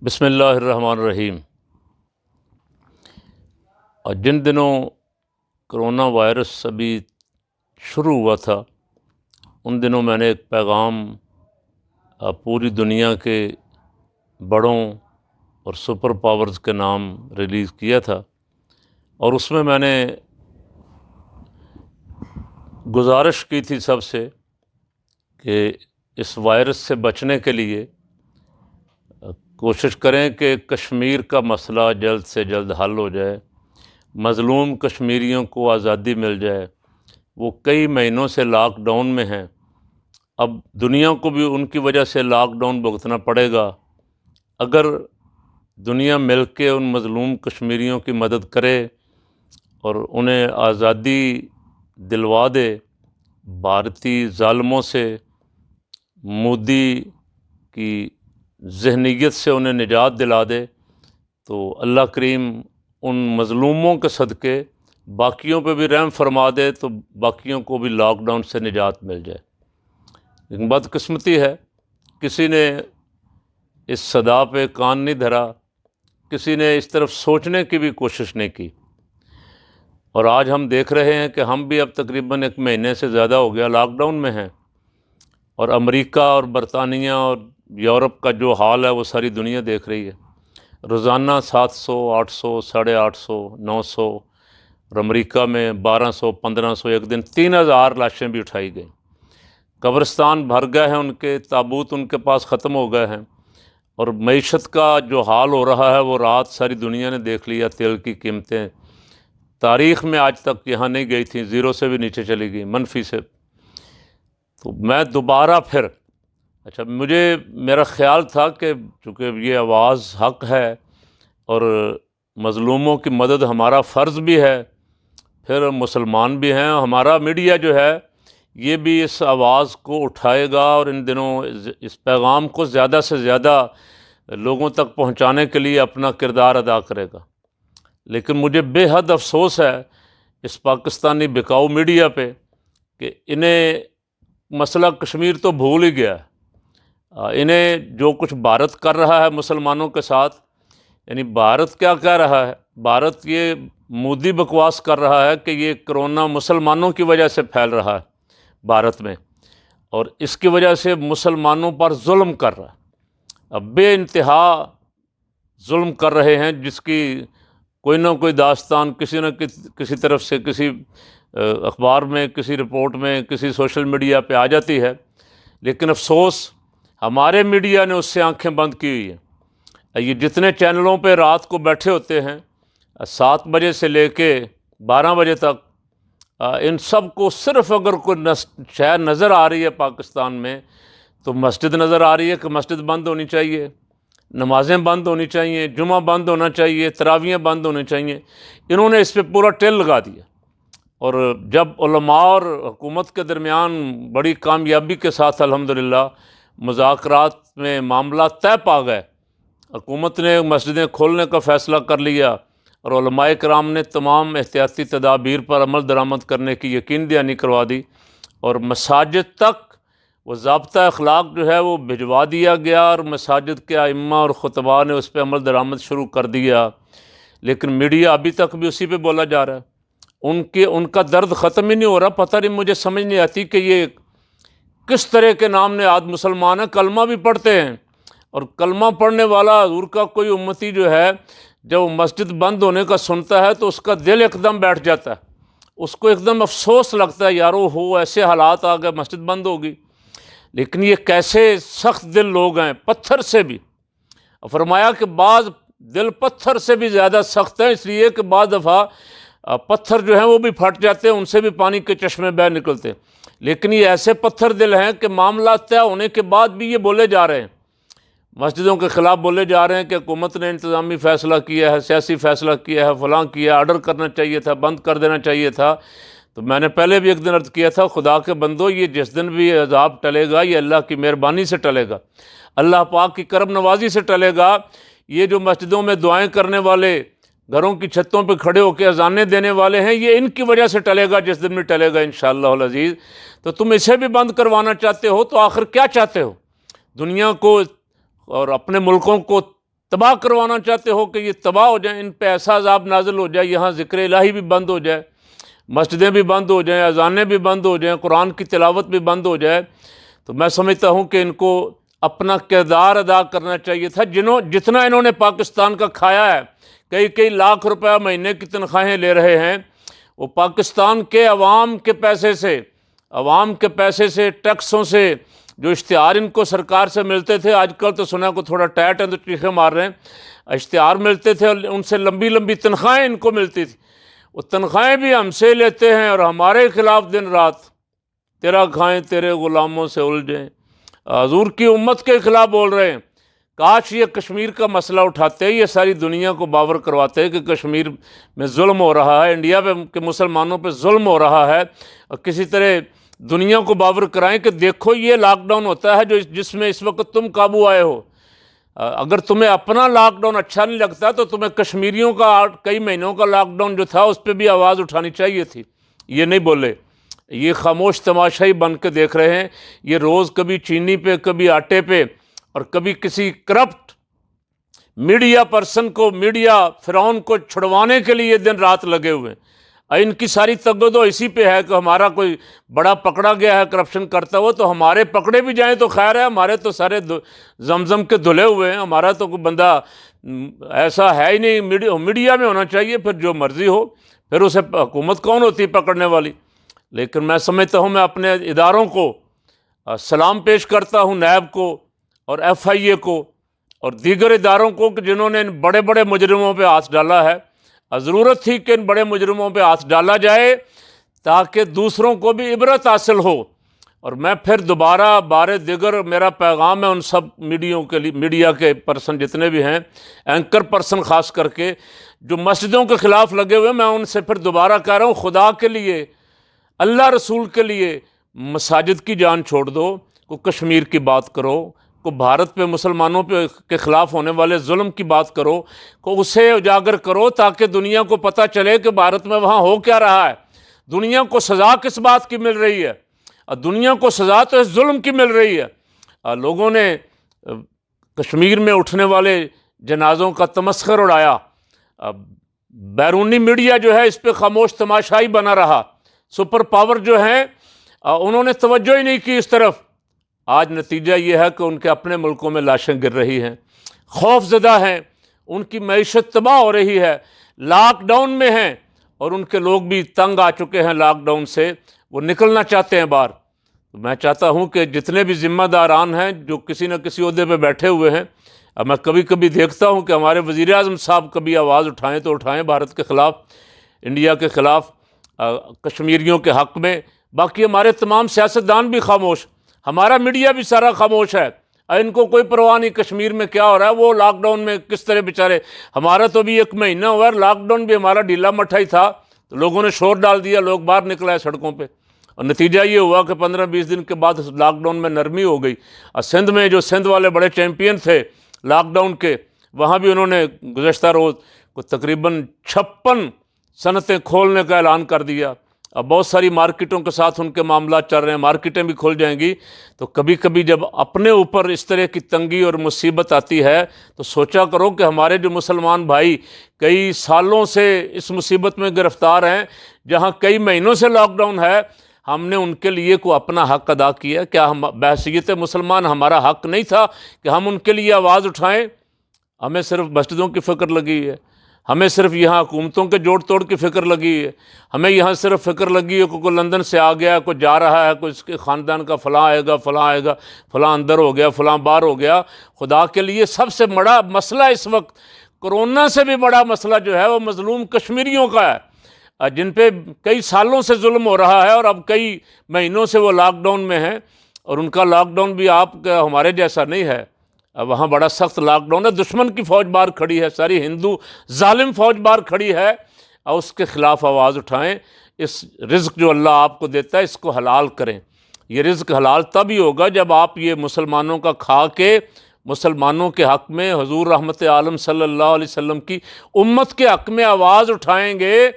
بسم اللہ الرحمن الرحیم۔ اور جن دنوں کرونا وائرس ابھی شروع ہوا تھا ان دنوں میں نے ایک پیغام پوری دنیا کے بڑوں اور سپر پاورز کے نام ریلیز کیا تھا، اور اس میں نے گزارش کی تھی سب سے کہ اس وائرس سے بچنے کے لیے کوشش کریں کہ کشمیر کا مسئلہ جلد سے جلد حل ہو جائے، مظلوم کشمیریوں کو آزادی مل جائے۔ وہ کئی مہینوں سے لاک ڈاؤن میں ہیں، اب دنیا کو بھی ان کی وجہ سے لاک ڈاؤن بھگتنا پڑے گا۔ اگر دنیا مل کے ان مظلوم کشمیریوں کی مدد کرے اور انہیں آزادی دلوا دے، بھارتی ظالموں سے، مودی کی ذہنیت سے انہیں نجات دلا دے، تو اللہ کریم ان مظلوموں کے صدقے باقیوں پہ بھی رحم فرما دے، تو باقیوں کو بھی لاک ڈاؤن سے نجات مل جائے۔ لیکن بدقسمتی ہے، کسی نے اس صدا پہ کان نہیں دھرا، کسی نے اس طرف سوچنے کی بھی کوشش نہیں کی، اور آج ہم دیکھ رہے ہیں کہ ہم بھی اب تقریباً 1 مہینے سے زیادہ ہو گیا لاک ڈاؤن میں ہیں، اور امریکہ اور برطانیہ اور یورپ کا جو حال ہے وہ ساری دنیا دیکھ رہی ہے۔ روزانہ 700، 800، 850، 900، اور امریکہ میں 1200، 1500، ایک دن 3000 لاشیں بھی اٹھائی گئیں۔ قبرستان بھر گئے ہیں، ان کے تابوت ان کے پاس ختم ہو گئے ہیں، اور معیشت کا جو حال ہو رہا ہے وہ رات ساری دنیا نے دیکھ لیا۔ تیل کی قیمتیں تاریخ میں آج تک یہاں نہیں گئی تھیں، زیرو سے بھی نیچے چلی گئی، منفی سے۔ تو میں دوبارہ پھر میرا خیال تھا کہ چونکہ یہ آواز حق ہے اور مظلوموں کی مدد ہمارا فرض بھی ہے، پھر مسلمان بھی ہیں، ہمارا میڈیا جو ہے یہ بھی اس آواز کو اٹھائے گا اور ان دنوں اس پیغام کو زیادہ سے زیادہ لوگوں تک پہنچانے کے لیے اپنا کردار ادا کرے گا۔ لیکن مجھے بے حد افسوس ہے اس پاکستانی بکاؤ میڈیا پہ کہ انہیں مسئلہ کشمیر تو بھول ہی گیا ہے۔ انہیں جو کچھ بھارت کر رہا ہے مسلمانوں کے ساتھ، یعنی بھارت کیا کہہ رہا ہے، بھارت یہ مودی بکواس کر رہا ہے کہ یہ کرونا مسلمانوں کی وجہ سے پھیل رہا ہے بھارت میں، اور اس کی وجہ سے مسلمانوں پر ظلم کر رہا ہے، اب بے انتہا ظلم کر رہے ہیں، جس کی کوئی نہ کوئی داستان کسی نہ کسی طرف سے، کسی اخبار میں، کسی رپورٹ میں، کسی سوشل میڈیا پہ آ جاتی ہے۔ لیکن افسوس ہمارے میڈیا نے اس سے آنکھیں بند کی ہوئی ہیں۔ یہ جتنے چینلوں پہ رات کو بیٹھے ہوتے ہیں 7 بجے سے لے کے 12 بجے تک، ان سب کو صرف اگر کوئی شے نظر آ رہی ہے پاکستان میں تو مسجد نظر آ رہی ہے کہ مسجد بند ہونی چاہیے، نمازیں بند ہونی چاہیے، جمعہ بند ہونا چاہیے، تراویحیں بند ہونے چاہیے۔ انہوں نے اس پہ پورا ٹیل لگا دیا، اور جب علماء اور حکومت کے درمیان بڑی کامیابی کے ساتھ الحمدللہ مذاکرات میں معاملات طے پا گئے، حکومت نے مسجدیں کھولنے کا فیصلہ کر لیا، اور علماء کرام نے تمام احتیاطی تدابیر پر عمل درآمد کرنے کی یقین دہانی کروا دی، اور مساجد تک وہ ضابطہ اخلاق جو ہے وہ بھجوا دیا گیا، اور مساجد کے ائمہ اور خطباء نے اس پہ عمل درآمد شروع کر دیا۔ لیکن میڈیا ابھی تک بھی اسی پہ بولا جا رہا ہے، ان کا درد ختم ہی نہیں ہو رہا۔ پتہ نہیں، مجھے سمجھ نہیں آتی کہ یہ کس طرح کے نام نے آج مسلمان ہیں، کلمہ بھی پڑھتے ہیں، اور کلمہ پڑھنے والا حضور کا کوئی امتی جو ہے جب مسجد بند ہونے کا سنتا ہے تو اس کا دل ایک دم بیٹھ جاتا ہے، اس کو ایک دم افسوس لگتا ہے، یارو ہو ایسے حالات آ گئے، مسجد بند ہوگی۔ لیکن یہ کیسے سخت دل لوگ ہیں، پتھر سے بھی، فرمایا کہ بعض دل پتھر سے بھی زیادہ سخت ہیں، اس لیے کہ بعض دفعہ پتھر جو ہیں وہ بھی پھٹ جاتے ہیں، ان سے بھی پانی کے چشمے بہہ نکلتے ہیں۔ لیکن یہ ایسے پتھر دل ہیں کہ معاملات طے ہونے کے بعد بھی یہ بولے جا رہے ہیں، مسجدوں کے خلاف بولے جا رہے ہیں کہ حکومت نے انتظامی فیصلہ کیا ہے، سیاسی فیصلہ کیا ہے، فلاں کیا، آرڈر کرنا چاہیے تھا، بند کر دینا چاہیے تھا۔ تو میں نے پہلے بھی ایک دن عرض کیا تھا، خدا کے بندو، یہ جس دن بھی عذاب ٹلے گا یہ اللہ کی مہربانی سے ٹلے گا، اللہ پاک کی کرم نوازی سے ٹلے گا۔ یہ جو مسجدوں میں دعائیں کرنے والے، گھروں کی چھتوں پہ کھڑے ہو کے اذانیں دینے والے ہیں، یہ ان کی وجہ سے ٹلے گا، جس دن بھی ٹلے گا انشاءاللہ العزیز۔ تو تم اسے بھی بند کروانا چاہتے ہو تو آخر کیا چاہتے ہو؟ دنیا کو اور اپنے ملکوں کو تباہ کروانا چاہتے ہو کہ یہ تباہ ہو جائیں، ان پہ ایسا عذاب نازل ہو جائے، یہاں ذکر الہی بھی بند ہو جائے، مسجدیں بھی بند ہو جائیں، اذانیں بھی بند ہو جائیں، قرآن کی تلاوت بھی بند ہو جائے، تو میں سمجھتا ہوں کہ ان کو اپنا کردار ادا کرنا چاہیے تھا۔ جتنا انہوں نے پاکستان کا کھایا ہے، کئی لاکھ روپے مہینے کی تنخواہیں لے رہے ہیں، وہ پاکستان کے عوام کے پیسے سے ٹیکسوں سے، جو اشتہار ان کو سرکار سے ملتے تھے، آج کل تو سنا کو تھوڑا ٹائٹ ہیں تو چیخیں مار رہے ہیں، اشتہار ملتے تھے اور ان سے لمبی لمبی تنخواہیں ان کو ملتی تھی، وہ تنخواہیں بھی ہم سے لیتے ہیں اور ہمارے خلاف دن رات تیرا کھائیں تیرے غلاموں سے الجھیں، حضور کی امت کے خلاف بول رہے ہیں۔ کاش یہ کشمیر کا مسئلہ اٹھاتے، یہ ساری دنیا کو باور کرواتے کہ کشمیر میں ظلم ہو رہا ہے، انڈیا کے مسلمانوں پہ ظلم ہو رہا ہے، اور کسی طرح دنیا کو باور کرائیں کہ دیکھو یہ لاک ڈاؤن ہوتا ہے جس میں اس وقت تم قابو آئے ہو۔ اگر تمہیں اپنا لاک ڈاؤن اچھا نہیں لگتا تو تمہیں کشمیریوں کا کئی مہینوں کا لاک ڈاؤن جو تھا اس پہ بھی آواز اٹھانی چاہیے تھی، یہ نہیں بولے، یہ خاموش تماشائی بن کے دیکھ رہے ہیں۔ یہ روز کبھی چینی پہ، کبھی آٹے پہ، اور کبھی کسی کرپٹ میڈیا پرسن کو، میڈیا فرعون کو چھڑوانے کے لیے دن رات لگے ہوئے ہیں۔ ان کی ساری تگدو اسی پہ ہے کہ ہمارا کوئی بڑا پکڑا گیا ہے کرپشن کرتا ہوا، تو ہمارے پکڑے بھی جائیں تو خیر ہے، ہمارے تو سارے زمزم کے دھلے ہوئے ہیں، ہمارا تو کوئی بندہ ایسا ہے ہی نہیں۔ میڈیا میں ہونا چاہیے، پھر جو مرضی ہو، پھر اسے حکومت کون ہوتی ہے پکڑنے والی؟ لیکن میں سمجھتا ہوں، میں اپنے اداروں کو سلام پیش کرتا ہوں، نیب کو اور ایف آئی اے کو اور دیگر اداروں کو، کہ جنہوں نے ان بڑے بڑے مجرموں پہ ہاتھ ڈالا ہے۔ ضرورت تھی کہ ان بڑے مجرموں پہ ہاتھ ڈالا جائے تاکہ دوسروں کو بھی عبرت حاصل ہو۔ اور میں پھر دوبارہ بار دیگر میرا پیغام ہے ان سب میڈیا کے پرسن جتنے بھی ہیں، اینکر پرسن خاص کر کے، جو مسجدوں کے خلاف لگے ہوئے، میں ان سے پھر دوبارہ کہہ رہا ہوں، خدا کے لیے، اللہ رسول کے لیے مساجد کی جان چھوڑ دو، کو کشمیر کی بات کرو، کو بھارت پہ مسلمانوں کے خلاف ہونے والے ظلم کی بات کرو، کو اسے اجاگر کرو تاکہ دنیا کو پتہ چلے کہ بھارت میں وہاں ہو کیا رہا ہے۔ دنیا کو سزا کس بات کی مل رہی ہے؟ دنیا کو سزا تو اس ظلم کی مل رہی ہے۔ لوگوں نے کشمیر میں اٹھنے والے جنازوں کا تمسخر اڑایا، بیرونی میڈیا جو ہے اس پہ خاموش تماشائی بنا رہا، سپر پاور جو ہیں انہوں نے توجہ ہی نہیں کی اس طرف۔ آج نتیجہ یہ ہے کہ ان کے اپنے ملکوں میں لاشیں گر رہی ہیں، خوف زدہ ہیں، ان کی معیشت تباہ ہو رہی ہے، لاک ڈاؤن میں ہیں، اور ان کے لوگ بھی تنگ آ چکے ہیں لاک ڈاؤن سے، وہ نکلنا چاہتے ہیں باہر۔ میں چاہتا ہوں کہ جتنے بھی ذمہ داران ہیں جو کسی نہ کسی عہدے پہ بیٹھے ہوئے ہیں، میں کبھی کبھی دیکھتا ہوں کہ ہمارے وزیر اعظم صاحب کبھی آواز اٹھائیں تو اٹھائیں بھارت کے خلاف، انڈیا کے خلاف، کشمیریوں کے حق میں۔ باقی ہمارے تمام سیاستدان بھی خاموش، ہمارا میڈیا بھی سارا خاموش ہے، ان کو کوئی پرواہ نہیں کشمیر میں کیا ہو رہا ہے، وہ لاک ڈاؤن میں کس طرح بیچارے، ہمارا تو بھی 1 مہینہ ہوا ہے، لاک ڈاؤن بھی ہمارا ڈھیلا مٹھا ہی تھا، تو لوگوں نے شور ڈال دیا، لوگ باہر نکل آئے سڑکوں پہ، اور نتیجہ یہ ہوا کہ 15-20 دن کے بعد لاک ڈاؤن میں نرمی ہو گئی۔ اور سندھ میں جو سندھ والے بڑے چیمپئن تھے لاک ڈاؤن کے، وہاں بھی انہوں نے گزشتہ روز کو تقریباً 56 صنعتیں کھولنے کا اعلان کر دیا۔ اب بہت ساری مارکیٹوں کے ساتھ ان کے معاملات چل رہے ہیں، مارکیٹیں بھی کھل جائیں گی۔ تو کبھی کبھی جب اپنے اوپر اس طرح کی تنگی اور مصیبت آتی ہے تو سوچا کرو کہ ہمارے جو مسلمان بھائی کئی سالوں سے اس مصیبت میں گرفتار ہیں، جہاں کئی مہینوں سے لاک ڈاؤن ہے، ہم نے ان کے لیے کوئی اپنا حق ادا کیا؟ کیا ہم بحیثیت مسلمان ہمارا حق نہیں تھا کہ ہم ان کے لیے آواز اٹھائیں؟ ہمیں صرف مسجدوں کی فکر لگی ہے، ہمیں صرف یہاں حکومتوں کے جوڑ توڑ کی فکر لگی ہے، ہمیں یہاں صرف فکر لگی ہے کہ کوئی لندن سے آ گیا، کوئی جا رہا ہے، کوئی اس کے خاندان کا فلاں آئے گا، فلاں آئے گا، فلاں اندر ہو گیا، فلاں باہر ہو گیا۔ خدا کے لیے سب سے بڑا مسئلہ اس وقت، کرونا سے بھی بڑا مسئلہ جو ہے وہ مظلوم کشمیریوں کا ہے، جن پہ کئی سالوں سے ظلم ہو رہا ہے، اور اب کئی مہینوں سے وہ لاک ڈاؤن میں ہیں، اور ان کا لاک ڈاؤن بھی آپ کا ہمارے جیسا نہیں ہے۔ وہاں بڑا سخت لاک ڈاؤن ہے، دشمن کی فوج باہر کھڑی ہے، ساری ہندو ظالم فوج باہر کھڑی ہے، اور اس کے خلاف آواز اٹھائیں۔ اس رزق جو اللہ آپ کو دیتا ہے اس کو حلال کریں۔ یہ رزق حلال تب ہی ہوگا جب آپ یہ مسلمانوں کا کھا کے مسلمانوں کے حق میں، حضور رحمت عالم صلی اللہ علیہ وسلم کی امت کے حق میں آواز اٹھائیں گے،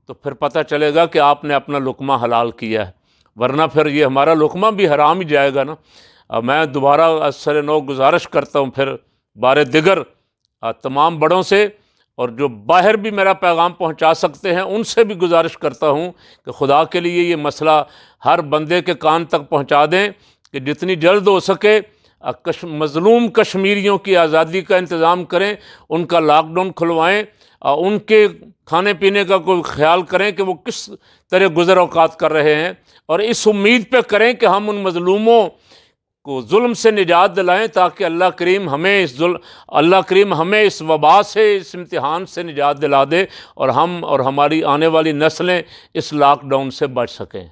تو پھر پتہ چلے گا کہ آپ نے اپنا لقمہ حلال کیا ہے، ورنہ پھر یہ ہمارا لقمہ بھی حرام ہی جائے گا نا۔ میں دوبارہ از سر نو گزارش کرتا ہوں پھر بار دیگر تمام بڑوں سے اور جو باہر بھی میرا پیغام پہنچا سکتے ہیں ان سے بھی گزارش کرتا ہوں کہ خدا کے لیے یہ مسئلہ ہر بندے کے کان تک پہنچا دیں کہ جتنی جلد ہو سکے مظلوم کشمیریوں کی آزادی کا انتظام کریں، ان کا لاک ڈاؤن کھلوائیں، ان کے کھانے پینے کا کوئی خیال کریں کہ وہ کس طرح گزر اوقات کر رہے ہیں، اور اس امید پہ کریں کہ ہم ان مظلوموں کو ظلم سے نجات دلائیں تاکہ اللہ کریم ہمیں اس وبا سے، اس امتحان سے نجات دلا دے اور ہم اور ہماری آنے والی نسلیں اس لاک ڈاؤن سے بچ سکیں۔